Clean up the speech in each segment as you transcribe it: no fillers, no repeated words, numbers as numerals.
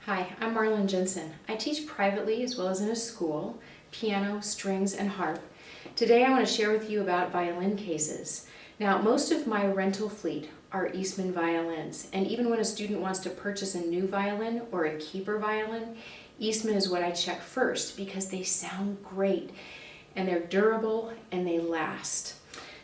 Hi, I'm Marlon Jensen. I teach privately as well as in a school, piano, strings, and harp. Today I want to share with you about violin cases. Now, most of my rental fleet are Eastman violins, and even when a student wants to purchase a new violin or a keeper violin, Eastman is what I check first because they sound great and they're durable and they last.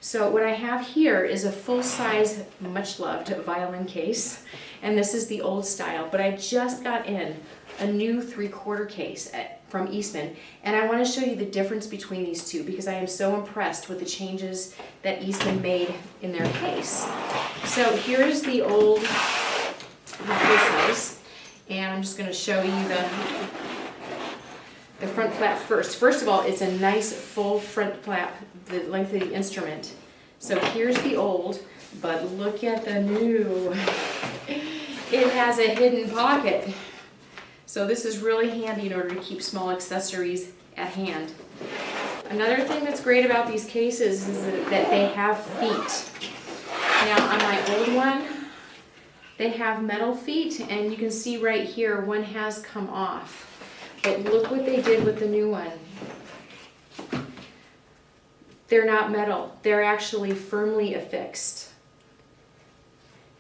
So what I have here is a full-size, much-loved violin case, and this is the old style, but I just got in a new 3/4 case from Eastman, and I want to show you the difference between these two because I am so impressed with the changes that Eastman made in their case. So here's the old full-size, and I'm just going to show you the front flap first. First of all, it's a nice full front flap, the length of the instrument. So here's the old, but look at the new. It has a hidden pocket. So this is really handy in order to keep small accessories at hand. Another thing that's great about these cases is that they have feet. Now on my old one, they have metal feet, and you can see right here one has come off. But look what they did with the new one. They're not metal, they're actually firmly affixed.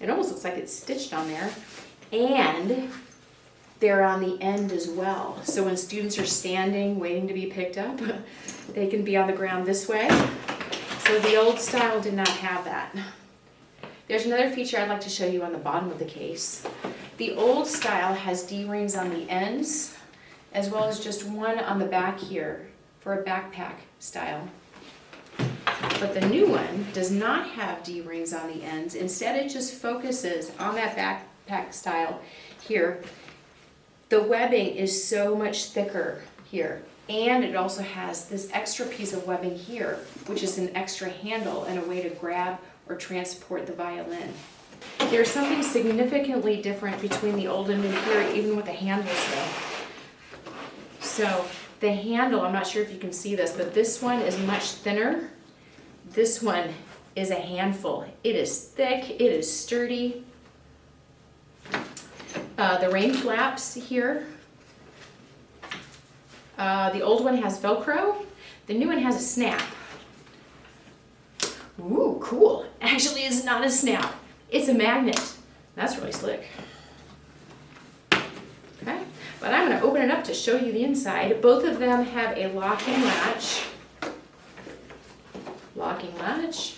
It almost looks like it's stitched on there. And they're on the end as well. So when students are standing, waiting to be picked up, they can be on the ground this way. So the old style did not have that. There's another feature I'd like to show you on the bottom of the case. The old style has D-rings on the ends, as well as just one on the back here for a backpack style. But the new one does not have D-rings on the ends. Instead, it just focuses on that backpack style here. The webbing is so much thicker here, and it also has this extra piece of webbing here, which is an extra handle and a way to grab or transport the violin. There's something significantly different between the old and new here, even with the handles though. So the handle, I'm not sure if you can see this, but this one is much thinner. This one is a handful. It is thick, it is sturdy. The rain flaps here. The old one has Velcro. The new one has a snap. Ooh, cool. Actually, it's not a snap. It's a magnet. That's really slick. Okay, but I'm going to open it up to show you the inside. Both of them have a locking latch. Locking latch.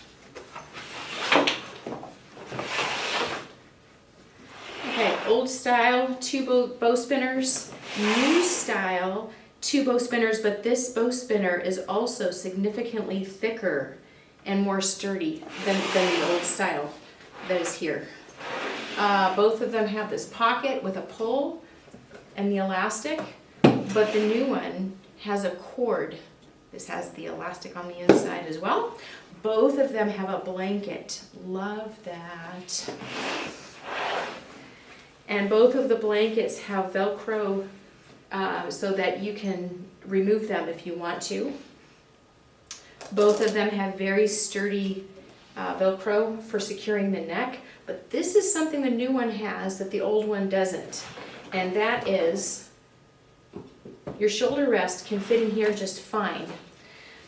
Okay, old style, two bow spinners. New style, two bow spinners, but this bow spinner is also significantly thicker and more sturdy than the old style that is here. Both of them have this pocket with a pull and the elastic, but the new one has a cord. This has the elastic on the inside as well. Both of them have a blanket. Love that. And both of the blankets have Velcro so that you can remove them if you want to. Both of them have very sturdy Velcro for securing the neck, but this is something the new one has that the old one doesn't, and that is your shoulder rest can fit in here just fine.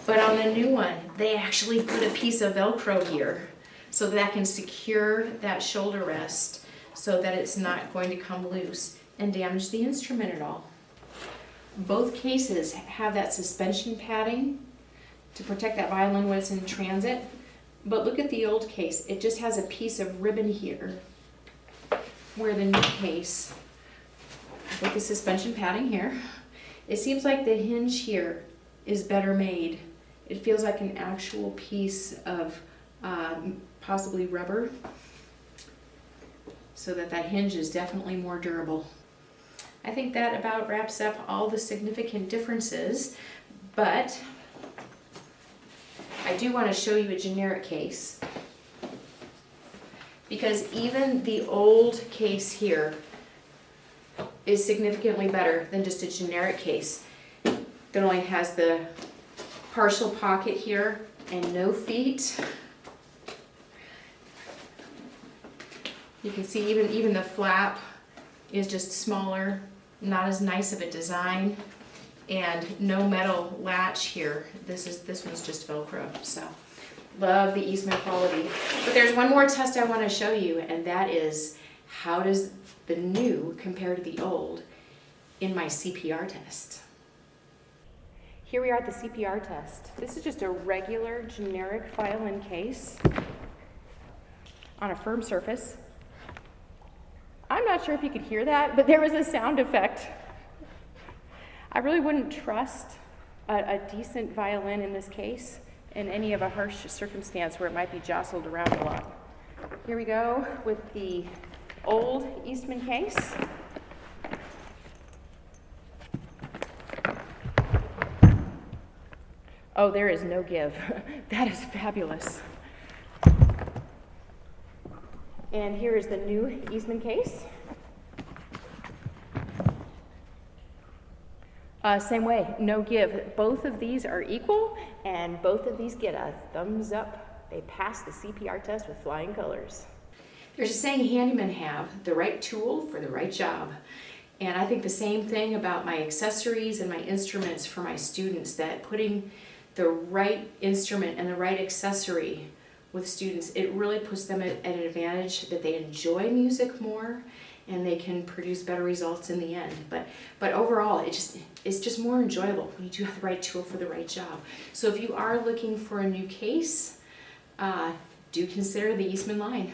But on the new one, they actually put a piece of Velcro here so that can secure that shoulder rest so that it's not going to come loose and damage the instrument at all. Both cases have that suspension padding to protect that violin when it's in transit. But look at the old case. It just has a piece of ribbon here, where the new case, with the suspension padding here, it seems like the hinge here is better made. It feels like an actual piece of possibly rubber, so that hinge is definitely more durable. I think that about wraps up all the significant differences, but I do want to show you a generic case, because even the old case here is significantly better than just a generic case that only has the partial pocket here and no feet. You can see even the flap is just smaller, not as nice of a design, and no metal latch here. This one's just Velcro, so love the Eastman quality. But there's one more test I want to show you, and that is how does the new compare to the old in my CPR test. Here we are at the CPR test. This is just a regular generic violin case on a firm surface. I'm not sure if you could hear that, but there was a sound effect. I really wouldn't trust a decent violin in this case in any of a harsh circumstance where it might be jostled around a lot. Here we go with the old Eastman case. Oh, there is no give. That is fabulous. And here is the new Eastman case. Same way, no give. Both of these are equal, and both of these get a thumbs up. They pass the CPR test with flying colors. There's a saying handymen have, the right tool for the right job. And I think the same thing about my accessories and my instruments for my students, that putting the right instrument and the right accessory with students, it really puts them at an advantage that they enjoy music more and they can produce better results in the end. But overall, it's just more enjoyable when you do have the right tool for the right job. So if you are looking for a new case, do consider the Eastman line.